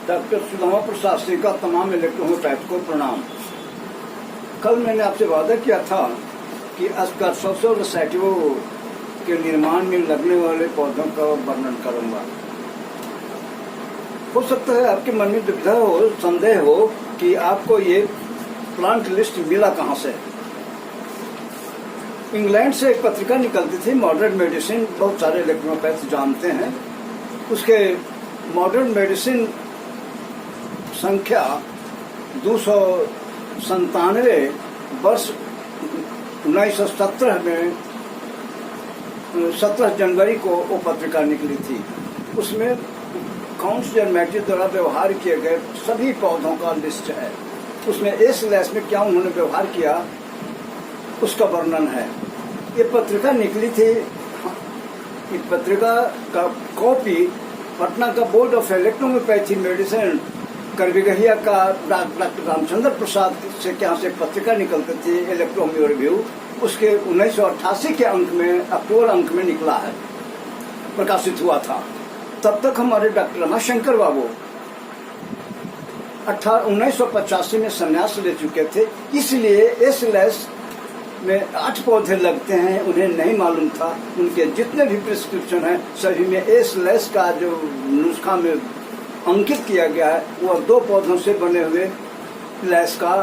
Doctor Sudama Prasad Singh का तमाम इलेक्ट्रोहोमोपैथ को प्रणाम। कल मैंने आपसे वादा किया था कि असकर्सोसो सैटिवो के निर्माण में लगने वाले पौधों का वर्णन करूंगा। हो सकता है आपके मन में दुविधा हो, संदेह हो कि आपको ये प्लांट लिस्ट मिला कहाँ से। इंग्लैंड से एक पत्रिका निकलती थी मॉडर्न मेडिसिन, बहुत सारे इलेक्ट्रोपैथ जानते हैं। उसके मॉडर्न मेडिसिन संख्या 297 वर्ष 1917 में 17 जनवरी को वो पत्रिका निकली थी। उसमें काउंट्स जर्मेटी द्वारा व्यवहार किए गए सभी पौधों का लिस्ट है। उसमें एस में क्या उन्होंने व्यवहार किया उसका वर्णन है। ये पत्रिका निकली थी। इस पत्रिका का कॉपी पटना का बोर्ड ऑफ इलेक्ट्रोहोमोपैथी मेडिसिन करबिगहिया का डॉक्टर रामचंद्र प्रसाद से क्या से पत्रिका निकलती थी इलेक्ट्रोहोमियो रिव्यू, उसके 1988 के अंक में, अक्टूबर अंक में निकला है, प्रकाशित हुआ था। तब तक हमारे डॉक्टर रमाशंकर बाबू 1985 में संन्यास ले चुके थे, इसलिए एस में 8 पौधे लगते हैं, उन्हें नहीं मालूम था। उनके जितने भी प्रिस्क्रिप्शन है सभी में एस का जो नुस्खा में अंकित किया गया है वह 2 पौधों से बने हुए लैस का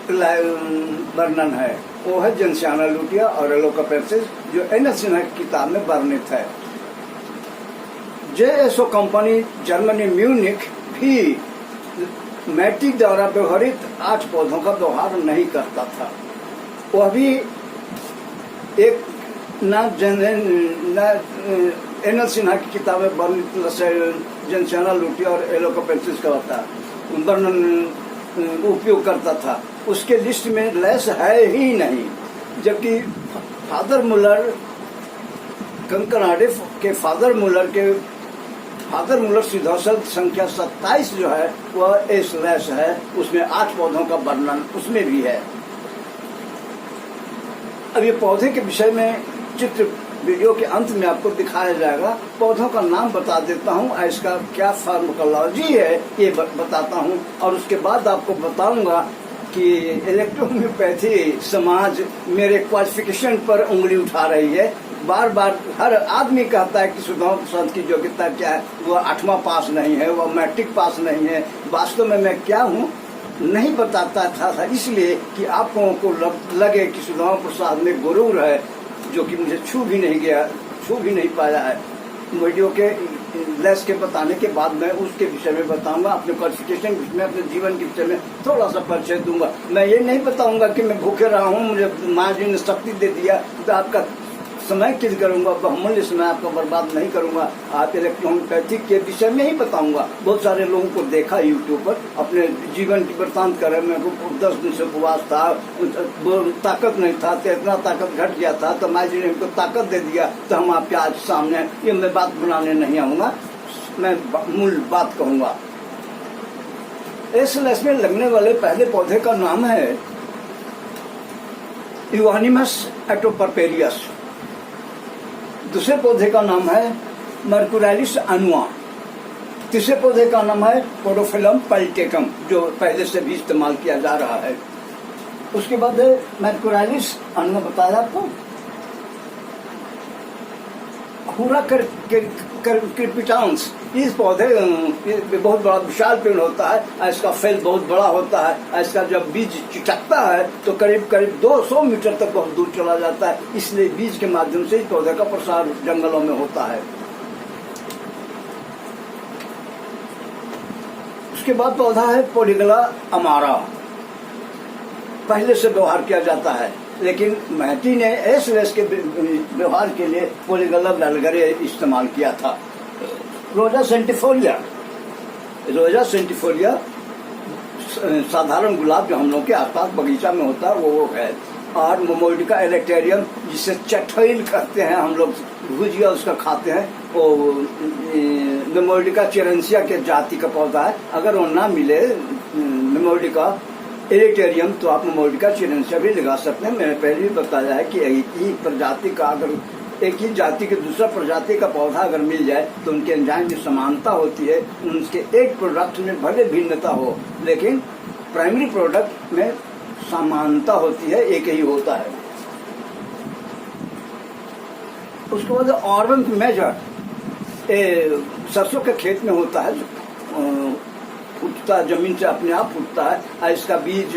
वर्णन है। वो है जेनसियाना लुटिया और एलोकापेप्सिस, जो एन.एस. सिन्हा की किताब में वर्णित है। JSO कंपनी जर्मनी म्यूनिख भी मैटिक द्वारा व्यवहारित 8 पौधों का व्यवहार नहीं करता था। वह भी एक एन.एल. सिन्हा की किताबें वर्णित जेनसियाना लुटिया और एलोकापेप्सिस का होता वर्णन उपयोग करता था। उसके लिस्ट में लैस है ही नहीं, जबकि फादर मुलर कंकनाडिफ के फादर मुलर सिधौसल संख्या 27 जो है वह एस लैस है। उसमें 8 पौधों का वर्णन उसमें भी है। अब ये पौधे के विषय में चित्र वीडियो के अंत में आपको दिखाया जाएगा। पौधों का नाम बता देता हूँ, इसका क्या फार्माकोलॉजी है ये बताता हूँ, और उसके बाद आपको बताऊंगा कि इलेक्ट्रोहोम्योपैथी समाज मेरे क्वालिफिकेशन पर उंगली उठा रही है। बार बार हर आदमी कहता है कि सुदामा प्रसाद की योग्यता क्या है, वह 8वां पास नहीं है, वह मैट्रिक पास नहीं है। वास्तव में मैं क्या हूँ नहीं बताता था, इसलिए कि आप लोगों को लगे कि सुदामा प्रसाद में गुरूर है, जो कि मुझे छू भी नहीं पाया है। वीडियो के लेस के बताने के बाद मैं उसके विषय में बताऊंगा, अपने क्वालिफिकेशन में, अपने जीवन के विषय में थोड़ा सा परिचय दूंगा। मैं ये नहीं बताऊंगा कि मैं भूखे रहा हूँ, मुझे माँ जी ने शक्ति दे दिया, तो आपका समय किल करूंगा, बहुमूल्य समय आपका बर्बाद नहीं करूंगा। आप इलेक्ट्रोहोम्योपैथी के विषय में ही बताऊंगा। बहुत सारे लोगों को देखा यूट्यूब पर, अपने जीवन की वृत्तांत कर रहे। मैं 10 दिन से उपवास था, ताकत नहीं था, तो इतना ताकत घट गया था, तो माँ जी ने हमको ताकत दे दिया, तो हम आपके आज सामने। ये मैं बात बनाने नहीं आऊंगा, मैं मूल बात कहूंगा। एस में लगने वाले पहले पौधे का नाम है यूहानिमस एटोपर्पेरियस। दूसरे पौधे का नाम है मर्कुरालिस अनुआ। तीसरे पौधे का नाम है पोडोफिलम पल्टेकम, जो पहले से भी इस्तेमाल किया जा रहा है। उसके बाद है मर्कुरालिस अनुआ, बताया आपको। हुरा क्रिपिटांस, इस पौधे बहुत बड़ा विशाल पेड़ होता है, इसका फैल बहुत बड़ा होता है। इसका जब बीज चिटकता है तो करीब 200 मीटर तक बहुत दूर चला जाता है, इसलिए बीज के माध्यम से इस पौधे का प्रसार जंगलों में होता है। उसके बाद पौधा है पोलिगला अमारा। पहले से व्यवहार किया जाता है, लेकिन महती ने एस के व्यवहार के लिए पोलिगला वल्गरे इस्तेमाल किया था। रोजा सेंटिफोलिया साधारण गुलाब जो हम लोग के आसपास बगीचा में होता है वो है। और मोमोडिका इलेक्टेरियम, जिसे चठैल कहते हैं हम लोग, भुजिया उसका खाते हैं, वो मोमोडिका चिरंसिया के जाति का पौधा है। अगर वो ना मिले मोमोडिका इलेक्टेरियम तो आप मोमोडिका चिरंसिया भी लगा सकते हैं। मैंने पहले भी बताया है कि एक ही प्रजाति का अगर एक ही जाति के दूसरा प्रजाति का पौधा अगर मिल जाए तो उनके एंजाइम की समानता होती है, उनके एक प्रोडक्ट में भले भिन्नता हो लेकिन प्राइमरी प्रोडक्ट में समानता होती है, एक ही होता है। उसके बाद ऑर्गन मेजर सरसों के खेत में होता है, फूटता जमीन से अपने आप फूटता है, इसका बीज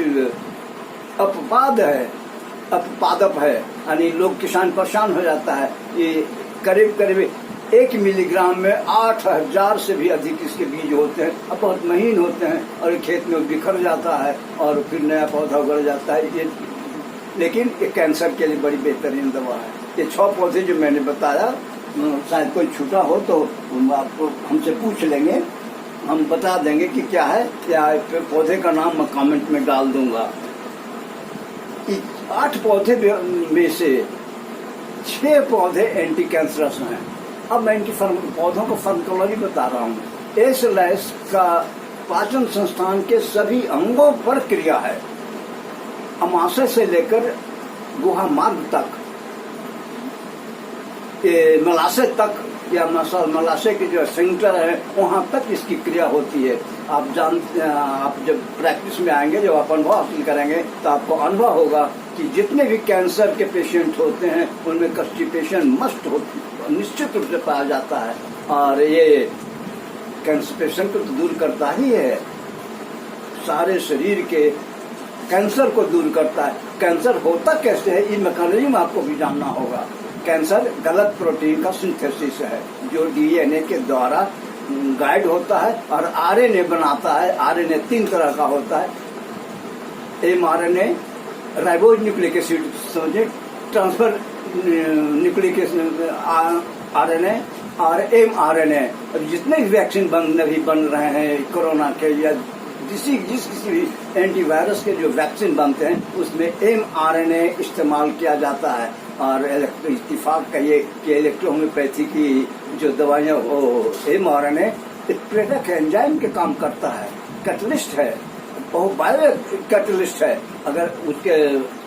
अपवाद है, अपपादप है, यानी लोग किसान परेशान हो जाता है। ये करीब करीब 1 मिलीग्राम में 8000 से भी अधिक इसके बीज होते हैं, अब बहुत महीन होते हैं और खेत में बिखर जाता है और फिर नया पौधा उगड़ जाता है। ये लेकिन ये कैंसर के लिए बड़ी बेहतरीन दवा है। ये 6 पौधे जो मैंने बताया, शायद कोई छूटा हो तो आपको हमसे पूछ लेंगे, हम बता देंगे कि क्या है, या पौधे का नाम मैं कमेंट में डाल दूंगा। 8 पौधे में से 6 पौधे एंटी कैंसरस हैं। अब मैं इनकी पौधों को फार्माकोलॉजी बता रहा हूँ। एसलैस का पाचन संस्थान के सभी अंगों पर क्रिया है, अमाशय से लेकर गुहा मार्ग तक, मलाशय तक या मलाशय के जो सेंटर है वहां तक इसकी क्रिया होती है। आप जब प्रैक्टिस में आएंगे, जब आप अनुभव हासिल करेंगे तो आपको अनुभव होगा कि जितने भी कैंसर के पेशेंट होते हैं उनमें कॉन्स्टिपेशन मस्ट निश्चित रूप से पाया जाता है, और ये कॉन्स्टिपेशन को तो दूर करता ही है, सारे शरीर के कैंसर को दूर करता है। कैंसर होता कैसे है, ये मैकेनिज्म आपको भी जानना होगा। कैंसर गलत प्रोटीन का सिंथेसिस है जो डीएनए के द्वारा गाइड होता है और आरएनए बनाता है। आरएनए 3 तरह का होता है, एमआरएनए, राइबोज न्यूक्लिक एसिड समझे, ट्रांसफर न्यूक्लिक आरएनए और एमआरएनए। जितने भी वैक्सीन बन रहे हैं कोरोना के या जिस किसी भी एंटीवायरस के जो वैक्सीन बनते हैं उसमें एमआरएनए इस्तेमाल किया जाता है। और इत्तिफाक कहिए कि इलेक्ट्रोहोम्योपैथी की जो दवाइयाँ वो एमआरएनए प्रेरक एंजाइम के काम करता है, कैटलिस्ट है, वो बायो कैटलिस्ट है। अगर उसके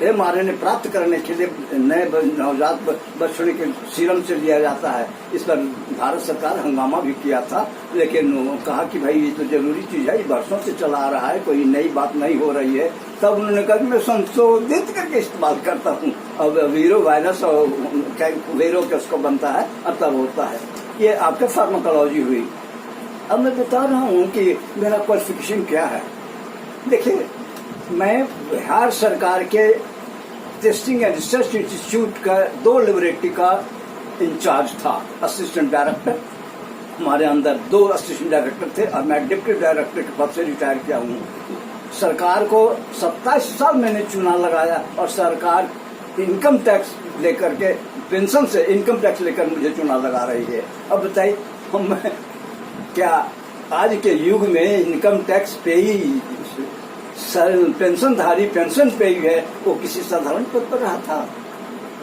एमआरएनए प्राप्त करने के लिए नए नवजात बच्चों के सीरम से लिया जाता है। इस पर भारत सरकार हंगामा भी किया था, लेकिन कहा कि भाई ये तो जरूरी चीज है, ये वर्षों से चला आ रहा है, कोई नई बात नहीं हो रही है। तब उन्होंने कहा कि मैं संशोधित करके इस्तेमाल करता हूँ। अब वीरो वायरस और वीरो किसको बनता है और तब होता है। ये आपका फार्माकोलॉजी हुई। अब मैं बता रहा हूँ कि मेरा क्वालिफिकेशन क्या है। देखिए, मैं बिहार सरकार के टेस्टिंग एंड रिसर्च इंस्टीट्यूट का 2 लेबोरेटरी का इंचार्ज था, असिस्टेंट डायरेक्टर। हमारे अंदर 2 असिस्टेंट डायरेक्टर थे और मैं डिप्टी डायरेक्टर के पद से रिटायर किया हूँ। सरकार को 27 साल मैंने चुनाव लगाया और सरकार इनकम टैक्स लेकर के, पेंशन से इनकम टैक्स लेकर मुझे चुनाव लगा रही है। अब बताइए, हम क्या आज के युग में इनकम टैक्स पे ही पेंशनधारी पेंशन पे ही है, वो किसी साधारण पद पर रहा था।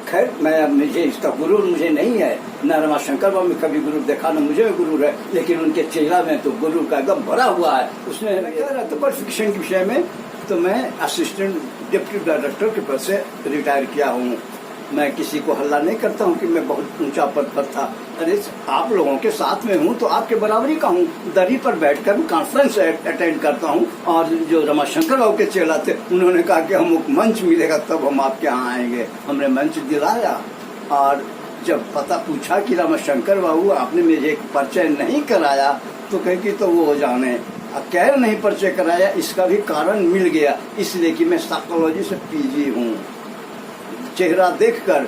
खैर, मुझे इसका गुरु मुझे नहीं है, न रमाशंकर बाबू में कभी गुरु देखा, न मुझे गुरु है, लेकिन उनके चेहरा में तो गुरु का एकदम भरा हुआ है। उसने कह रहा था क्वालिफिकेशन के विषय में, तो मैं असिस्टेंट डिप्टी डायरेक्टर के पद से रिटायर किया हूँ। मैं किसी को हल्ला नहीं करता हूँ कि मैं बहुत ऊंचा पद पर था। अरे, आप लोगों के साथ में हूँ तो आपके बराबरी का हूँ। दरी पर बैठकर कॉन्फ्रेंस अटेंड करता हूँ। और जो रमाशंकर बाबू के चेला थे, उन्होंने कहा कि हम मंच मिलेगा तब हम आपके यहाँ आएंगे। हमने मंच दिलाया और जब पता पूछा कि रमाशंकर बाबू आपने मुझे एक परिचय नहीं कराया, तो कहे कि तो वो जाने कैर नहीं परिचय कराया, इसका भी कारण मिल गया, इसलिए कि मैं साइकोलॉजी से पीजी हूँ। चेहरा देखकर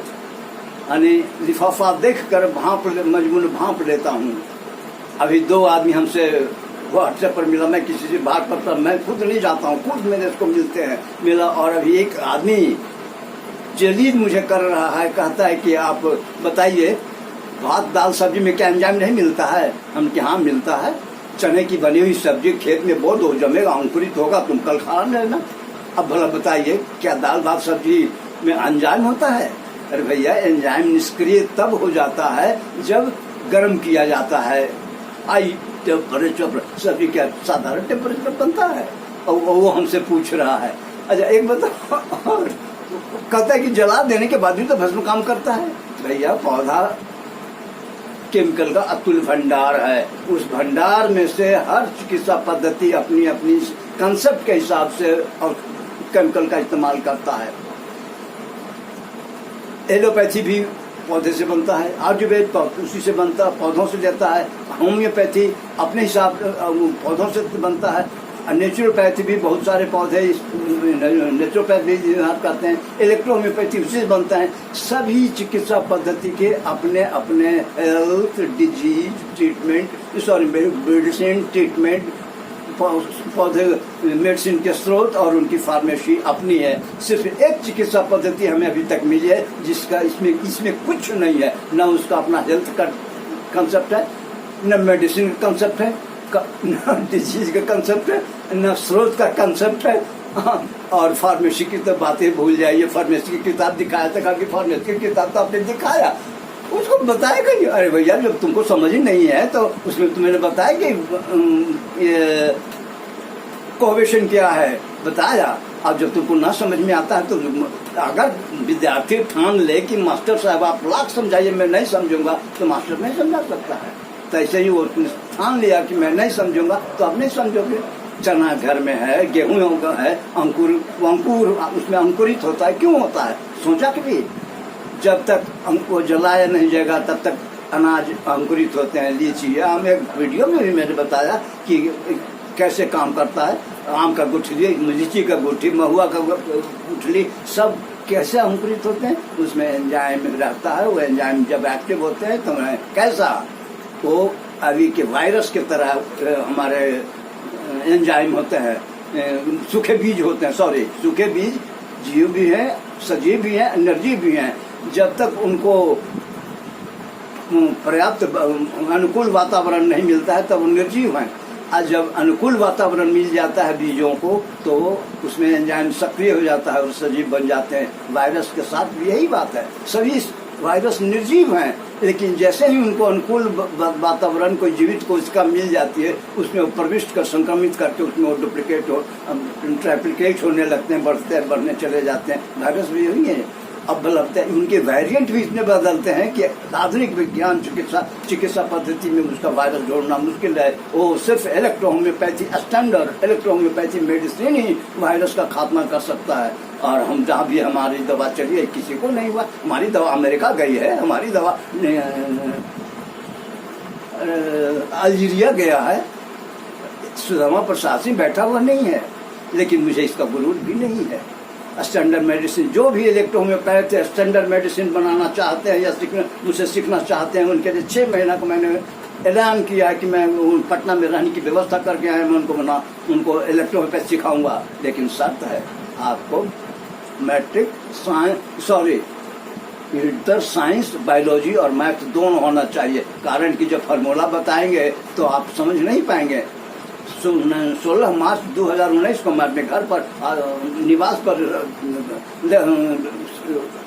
यानी लिफाफा देखकर मजमून भांप लेता हूँ। अभी 2 आदमी हमसे व्हाट्सएप पर मिला, मैं किसी से बात करता, मैं खुद नहीं जाता हूँ, खुद मेरे इसको मिला। और अभी एक आदमी जलील मुझे कर रहा है, कहता है कि आप बताइए भात दाल सब्जी में क्या एंजाइम नहीं मिलता है? हम कि हाँ मिलता है। चने की बनी हुई सब्जी खेत में बो दो, जमेगा, अंकुरित होगा, तुम कल खा लेना। अब भला बताइए, क्या दाल भात सब्जी में एंजाइम होता है? अरे भैया, एंजाइम निष्क्रिय तब हो जाता है जब गर्म किया जाता है। आई टेम्परेचर सब्जी क्या साधारण टेम्परेचर बनता है? और वो हमसे पूछ रहा है। अच्छा, एक बताओ, कहता है कि जला देने के बाद भी तो भस्म काम करता है। भैया पौधा केमिकल का अतुल भंडार है। उस भंडार में से हर चिकित्सा पद्धति अपनी अपनी कंसेप्ट के हिसाब से और केमिकल का इस्तेमाल करता है। एलोपैथी भी पौधे से बनता है, आयुर्वेद उसी से बनता है, पौधों से लेता है। होम्योपैथी अपने हिसाब पौधों से बनता है। नेचुरोपैथी भी बहुत सारे पौधे नेचुरोपैथी भी करते हैं। इलेक्ट्रोहोम्योपैथी उसी से बनता है। सभी चिकित्सा पद्धति के अपने अपने health disease treatment medicine treatment पौधे मेडिसिन के स्रोत और उनकी फार्मेसी अपनी है। सिर्फ एक चिकित्सा पद्धति हमें अभी तक मिली है जिसका इसमें कुछ नहीं है। न उसका अपना हेल्थ का कंसेप्ट है, न मेडिसिन का कंसेप्ट है, न डिजीज का कंसेप्ट है, न स्रोत का कंसेप्ट है। और फार्मेसी की तो बातें भूल जाइए। फार्मेसी की किताब दिखाया था कि फार्मेसी की किताब तो आपने दिखाया, उसको बताएगा नहीं। अरे भैया जब तुमको समझ ही नहीं है तो उसमें तुम्हें बताया कि ये कोवेशन क्या है, बताया। अब जब तुमको ना समझ में आता है तो अगर विद्यार्थी ठान ले कि मास्टर साहब आप लाख समझाइए मैं नहीं समझूंगा, तो मास्टर नहीं समझा सकता है। तो ऐसे ही वो ठान लिया कि मैं नहीं समझूंगा तो आप नहीं समझोगे। चना घर में है, गेहूं है, अंकुर उसमें अंकुरित होता है। क्यों होता है सोचा कभी? जब तक वो जलाया नहीं जाएगा तब तक अनाज अंकुरित होते हैं। लीची हम एक वीडियो में भी मैंने बताया कि कैसे काम करता है। आम का गुठली, लीची का गुठली, महुआ का गुठली सब कैसे अंकुरित होते हैं। उसमें एंजाइम रहता है। वो एंजाइम जब एक्टिव होते हैं तो कैसा वो अभी के वायरस की तरह हमारे एंजाइम होते हैं। सूखे बीज होते हैं, सॉरी सूखे बीज जीव भी हैं, सजीव भी हैं, एनर्जी भी हैं। जब तक उनको पर्याप्त अनुकूल वातावरण नहीं मिलता है तब वो निर्जीव हैं। और जब अनुकूल वातावरण मिल जाता है बीजों को तो उसमें एंजाइम सक्रिय हो जाता है और सजीव बन जाते हैं। वायरस के साथ भी यही बात है। सभी वायरस निर्जीव हैं, लेकिन जैसे ही उनको अनुकूल वातावरण कोई जीवित कोशिका मिल जाती है उसमें वो प्रविष्ट कर संक्रमित करके उसमें वो डुप्लीकेट हो ट्राइप्लिकेट होने लगते हैं, बढ़ने चले जाते हैं। वायरस भी यही है। अब बदलते हैं, उनके वेरिएंट भी इतने बदलते हैं कि आधुनिक विज्ञान चिकित्सा पद्धति में उसका वायरस जोड़ना मुश्किल है। वो सिर्फ इलेक्ट्रोहोम्योपैथी स्टैंडर्ड इलेक्ट्रोहोम्योपैथी मेडिसिन ही वायरस का खात्मा कर सकता है। और हम जहाँ भी हमारी दवा चली है किसी को नहीं हुआ। हमारी दवा अमेरिका गई है, हमारी दवा अल्जीरिया गया है। सुदामा प्रसाद सिंह बैठा हुआ नहीं है, लेकिन मुझे इसका गुरूर भी नहीं है। स्टैंडर्ड मेडिसिन जो भी इलेक्ट्रोहोम्योपैथ स्टैंडर्ड मेडिसिन बनाना चाहते हैं या मुझसे सीखना चाहते हैं उनके लिए 6 महीना को मैंने ऐलान किया है कि मैं पटना में रहने की व्यवस्था करके आया। मैं उनको इलेक्ट्रोहोम्योपैथ सिखाऊंगा, लेकिन शर्त है आपको मैट्रिक इंटर साइंस बायोलॉजी और मैथ दोनों होना चाहिए। कारण कि जब फार्मूला बताएंगे तो आप समझ नहीं पाएंगे। 16 मार्च 2019 को मैं अपने घर पर निवास पर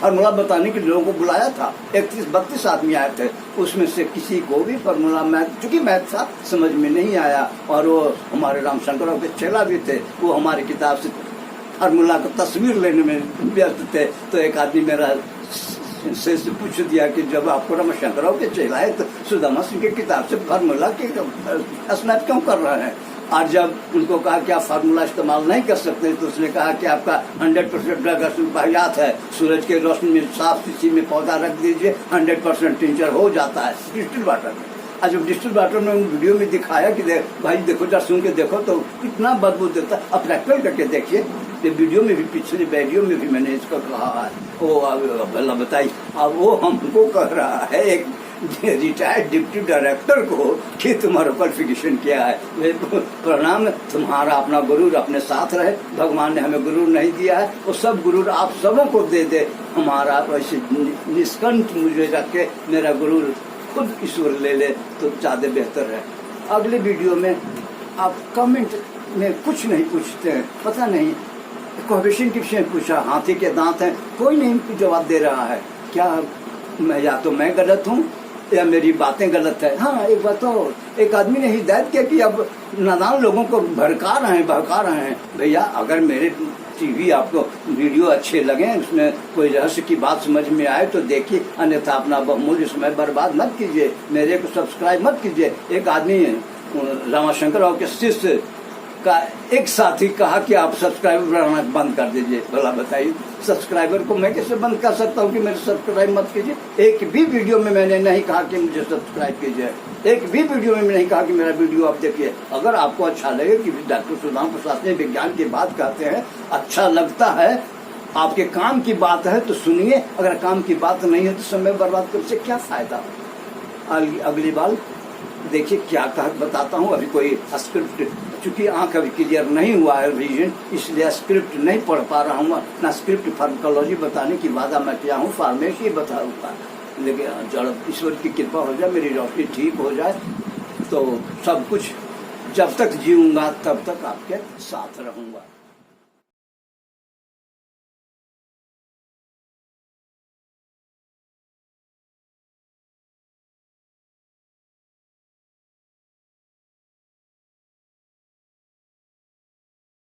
फार्मूला बताने के लोगों को बुलाया था। 31-32 आदमी आए थे। उसमें से किसी को भी फार्मूला मैथ चूंकि मैथ था समझ में नहीं आया। और वो हमारे रामशंकर के चेला भी थे, वो हमारी किताब से फार्मूला को तस्वीर लेने में व्यस्त थे। तो एक आदमी मेरा से पूछ दिया कि जब आपको रामशंकर के चेला है तो सुदामा सिंह की किताब से फार्मूला की स्नैप क्यों कर रहे हैं? और जब उनको कहा कि आप फार्मूला इस्तेमाल नहीं कर सकते तो उसने कहा कि आपका 100% ड्रग बाहियात है। सूरज के रोशनी में साफ शीशी में पौधा रख दीजिए, 100% टिंचर हो जाता है डिस्टिल वाटर में। और जब डिस्टिल वाटर में वीडियो में दिखाया कि भाई देखो जरा सुन के देखो तो कितना बदबू देता है। अब प्रैक्टिकल करके देखिए। वीडियो में भी पिछले वीडियो में भी मैंने इसको कहा है। वो भला बताइए, अब वो हमको कह रहा है एक रिटायर्ड डिप्टी डायरेक्टर को कि तुम्हारा क्वालिफिकेशन क्या है। प्रणाम, तुम्हारा अपना गुरूर अपने साथ रहे। भगवान ने हमें गुरूर नहीं दिया है, वो सब गुरूर आप सबों को दे दे। हमारा वैसे निष्कंठ मुझे रख के मेरा गुरूर खुद ईश्वर ले ले तो ज्यादा बेहतर है। अगले वीडियो में आप कमेंट में कुछ नहीं पूछते हैं, पता नहीं क्वेश्चन किसने पूछा, हाथी के दांत हैं, कोई नहीं जवाब दे रहा है। क्या मैं या तो मैं गलत हूँ या मेरी बातें गलत है। हाँ, एक बात और, एक आदमी ने हिदायत किया कि अब नादान लोगों को बहका रहे हैं। भैया, अगर मेरे टीवी आपको वीडियो अच्छे लगे, उसमें कोई रहस्य की बात समझ में आए तो देखिए, अन्यथा अपना बहुमूल्य समय बर्बाद मत कीजिए, मेरे को सब्सक्राइब मत कीजिए। एक आदमी रामाशंकर राव के शिष्य का एक साथी कहा कि आप सब्सक्राइबर बनाना बंद कर दीजिए। भला बताइए, सब्सक्राइबर को मैं कैसे बंद कर सकता हूँ कि मेरे सब्सक्राइब मत कीजिए। एक भी वीडियो में मैंने नहीं कहा कि मुझे सब्सक्राइब कीजिए, एक भी वीडियो में नहीं कहा कि मेरा वीडियो आप देखिए। अगर आपको अच्छा लगे कि डॉक्टर सुदाम प्रसाद ने विज्ञान की बात कहते हैं, अच्छा लगता है, आपके काम की बात है तो सुनिए, अगर काम की बात नहीं है तो समय बर्बाद करने से क्या फायदा। अगली बार देखिए क्या कहा बताता हूँ। अभी कोई स्क्रिप्ट, चूंकि आंख अभी क्लियर नहीं हुआ है विजन, इसलिए स्क्रिप्ट नहीं पढ़ पा रहा हूँ ना। स्क्रिप्ट फार्माकोलॉजी बताने की वादा मैं किया हूँ, फार्मेसी बताऊंगा, लेकिन जब ईश्वर की कृपा हो जाए, मेरी रोशनी ठीक हो जाए तो सब कुछ, जब तक जीऊंगा तब तक आपके साथ रहूंगा।